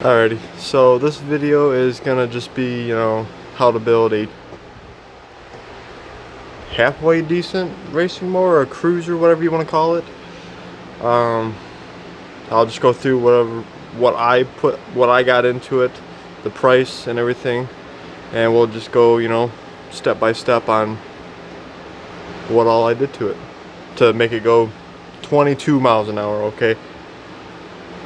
Alrighty, so this video is gonna just be, how to build a halfway decent racing mower, or a cruiser, whatever you want to call it. I'll just go through what I got into it, the price and everything, and we'll just go, step by step on what all I did to it to make it go 22 miles an hour, okay?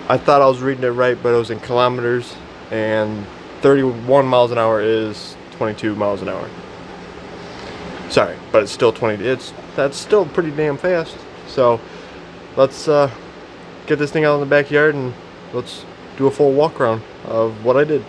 I thought I was reading it right, but it was in kilometers, and 31 miles an hour is 22 miles an hour. Sorry, but it's still 20. That's still pretty damn fast. So let's get this thing out in the backyard and let's do a full walk around of what I did.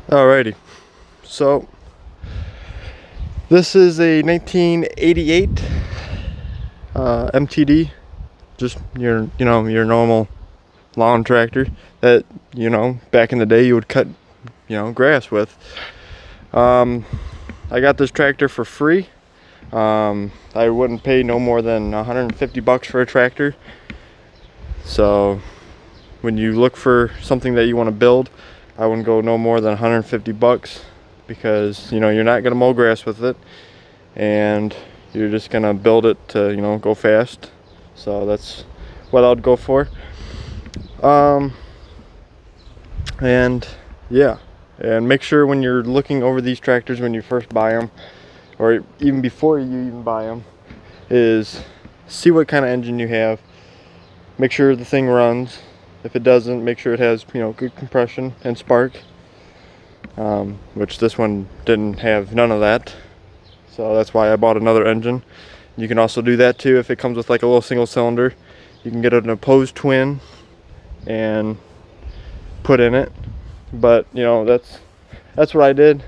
Alrighty, so this is a 1988 MTD, just your normal lawn tractor that back in the day you would cut grass with. I got this tractor for free. I wouldn't pay no more than 150 bucks for a tractor. So when you look for something that you want to build, I wouldn't go no more than 150 bucks because you're not gonna mow grass with it, and you're just gonna build it to go fast. So that's what I'd go for. And yeah, and make sure when you're looking over these tractors when you first buy them, or even before you even buy them, is see what kind of engine you have. Make sure the thing runs. If it doesn't, make sure it has good compression and spark, which this one didn't have none of that, so that's why I bought another engine. You can also do that too if it comes with like a little single cylinder. You can get an opposed twin and put in it, but that's what I did,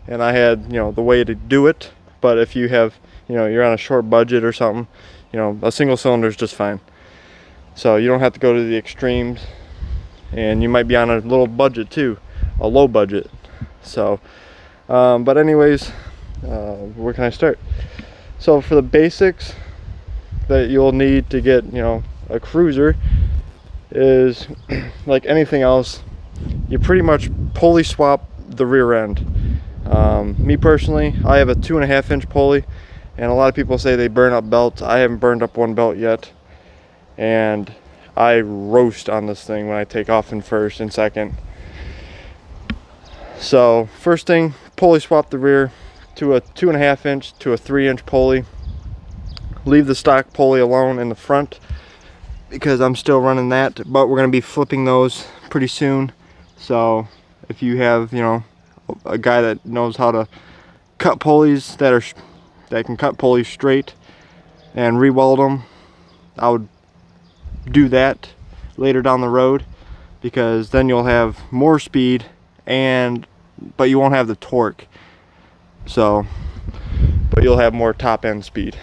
and I had the way to do it. But if you have you're on a short budget or something, a single cylinder is just fine. So you don't have to go to the extremes, and you might be on a little budget too, a low budget. So but anyways, where can I start? So for the basics that you'll need to get a cruiser is like anything else, you pretty much pulley swap the rear end. Me personally, I have a 2.5 inch pulley, and a lot of people say they burn up belts. I haven't burned up one belt yet, and I roast on this thing when I take off in first and second. So first thing, pulley swap the rear to a 2.5 inch to a 3 inch pulley. Leave the stock pulley alone in the front because I'm still running that, but we're going to be flipping those pretty soon. So if you have a guy that knows how to cut pulleys that can cut pulleys straight and re-weld them, I would do that later down the road, because then you'll have more speed but you won't have the torque. So but you'll have more top end speed.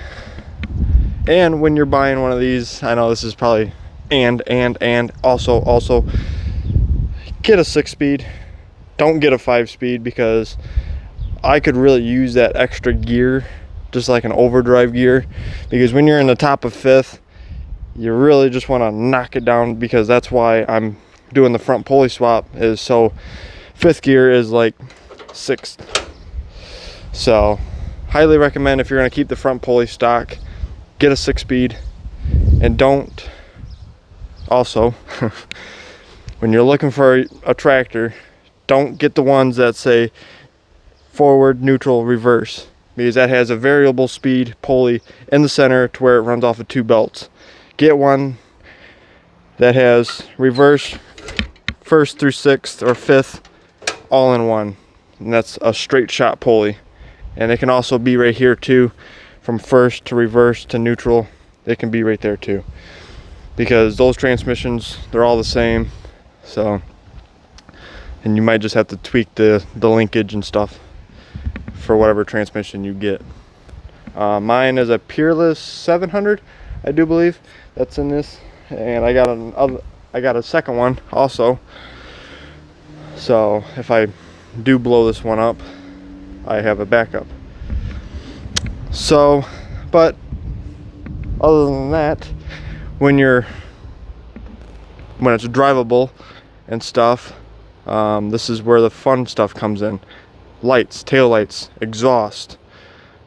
And when you're buying one of these, I know this is probably and also get a 6-speed. Don't get a 5-speed, because I could really use that extra gear, just like an overdrive gear, because when you're in the top of 5th, you really just want to knock it down, because that's why I'm doing the front pulley swap, is so 5th gear is like 6th. So highly recommend, if you're going to keep the front pulley stock, get a 6-speed. And don't also when you're looking for a tractor, don't get the ones that say forward, neutral, reverse, because that has a variable speed pulley in the center to where it runs off of 2 belts. Get one that has reverse, 1st through 6th or 5th, all in one, and that's a straight shot pulley. And it can also be right here too, from 1st to reverse to neutral. it can be right there too, because those transmissions, they're all the same. So, and you might just have to tweak the linkage and stuff for whatever transmission you get. Mine is a Peerless 700, I do believe that's in this, and I got a second one also, so if I do blow this one up, I have a backup. So, but other than that, when it's drivable and stuff, this is where the fun stuff comes in. Lights, tail lights, exhaust.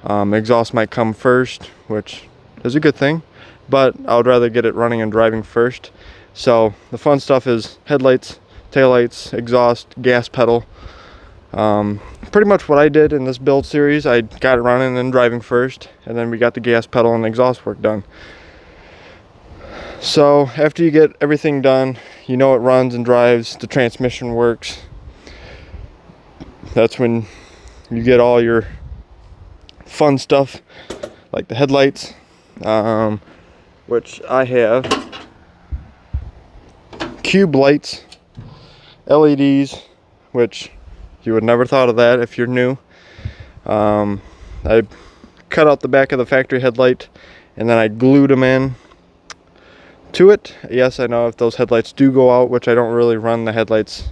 Exhaust might come first, which is a good thing, but I would rather get it running and driving first. So the fun stuff is headlights, taillights, exhaust, gas pedal. Pretty much what I did in this build series. I got it running and driving first, and then we got the gas pedal and exhaust work done. So after you get everything done, you know it runs and drives, the transmission works, that's when you get all your fun stuff like the headlights, which I have cube lights, LEDs, which you would never thought of that if you're new. I cut out the back of the factory headlight and then I glued them in to it. Yes, I know if those headlights do go out, which I don't really run the headlights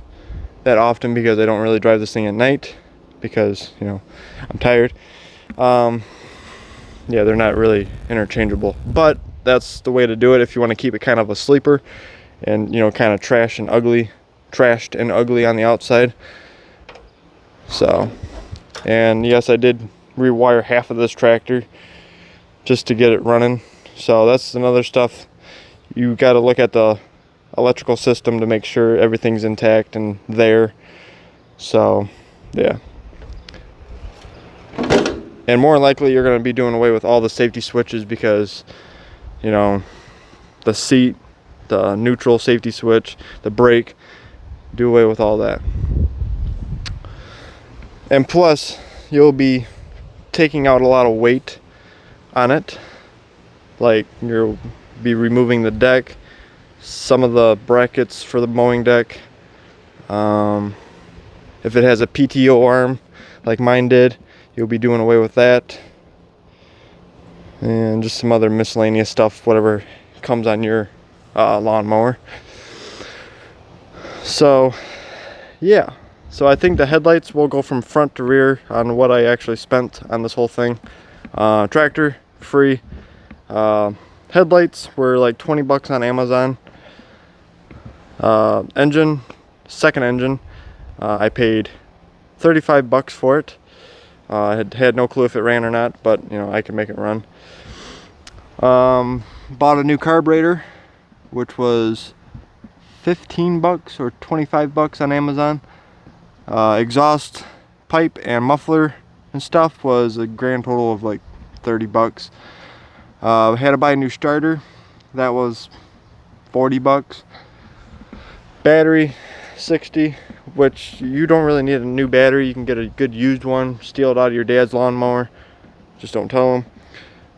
that often because I don't really drive this thing at night because, you know, I'm tired. Yeah, they're not really interchangeable, but that's the way to do it if you want to keep it kind of a sleeper and, you know, kind of trashed and ugly on the outside. So, and yes, I did rewire half of this tractor just to get it running. So that's another stuff. You got to look at the electrical system to make sure everything's intact and there. So, yeah. And more likely you're going to be doing away with all the safety switches because, you know, the seat, the neutral safety switch, the brake, do away with all that. And plus, you'll be taking out a lot of weight on it. Like, you'll be removing the deck, some of the brackets for the mowing deck. If it has a PTO arm, like mine did, you'll be doing away with that. And just some other miscellaneous stuff, whatever comes on your lawnmower. So, yeah. So I think the headlights will go from front to rear on what I actually spent on this whole thing. Tractor, free. Headlights were like 20 bucks on Amazon. Engine, second engine, I paid 35 bucks for it. I had no clue if it ran or not, but you know, I could make it run. Bought a new carburetor, which was 15 bucks or 25 bucks on Amazon. Exhaust pipe and muffler and stuff was a grand total of like 30 bucks. Had to buy a new starter. That was 40 bucks. Battery, 60, which you don't really need a new battery. You can get a good used one, steal it out of your dad's lawnmower. Just don't tell him.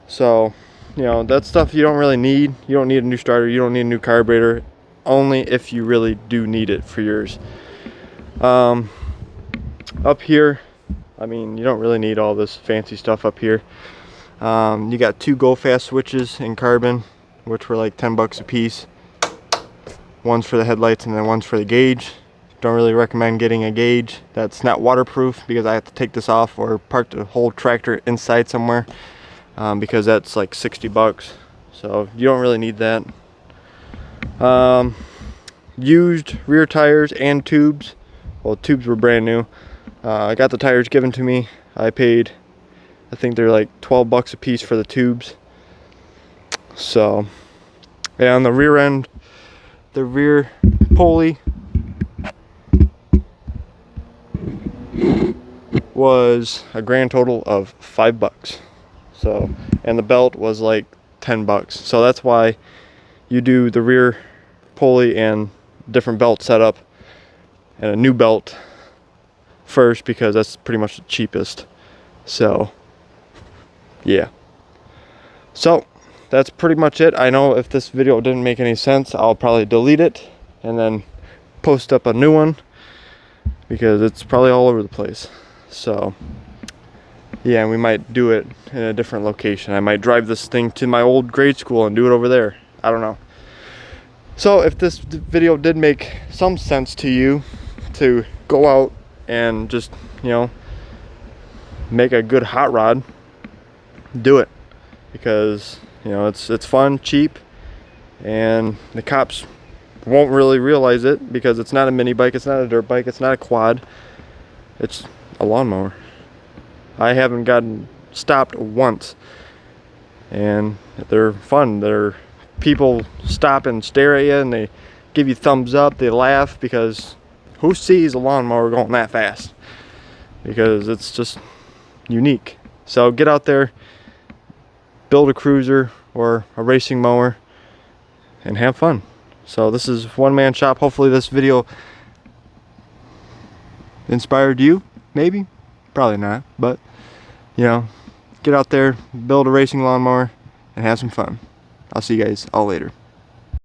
So, you know, that stuff you don't really need. You don't need a new starter. You don't need a new carburetor. Only if you really do need it for yours. Up here, I mean, you don't really need all this fancy stuff up here. You got two go fast switches in carbon, which were like 10 bucks a piece. One's for the headlights and then one's for the gauge. Don't really recommend getting a gauge that's not waterproof because I have to take this off or park the whole tractor inside somewhere, because that's like 60 bucks. So you don't really need that. Used rear tires and tubes. Well, tubes were brand new. I got the tires given to me. I paid, I think they're like 12 bucks a piece for the tubes. So, yeah, on the rear end, the rear pulley was a grand total of 5 bucks. So, and the belt was like 10 bucks. So that's why you do the rear pulley and different belt setup and a new belt first, because that's pretty much the cheapest. So yeah, so that's pretty much it. I know if this video didn't make any sense, I'll probably delete it and then post up a new one, because it's probably all over the place. So yeah, we might do it in a different location. I might drive this thing to my old grade school and do it over there. I don't know. So if this video did make some sense to you, to go out and just, you know, make a good hot rod, do it. Because, you know, it's fun, cheap, and the cops won't really realize it because it's not a mini bike, it's not a dirt bike, it's not a quad, it's a lawnmower. I haven't gotten stopped once, and they're fun. They're, people stop and stare at you and they give you thumbs up, they laugh, because who sees a lawnmower going that fast? Because it's just unique. So get out there, build a cruiser or a racing mower, and have fun. So this is One Man Shop. Hopefully this video inspired you, maybe, probably not, but you know, get out there, build a racing lawnmower, and have some fun. I'll see you guys all later.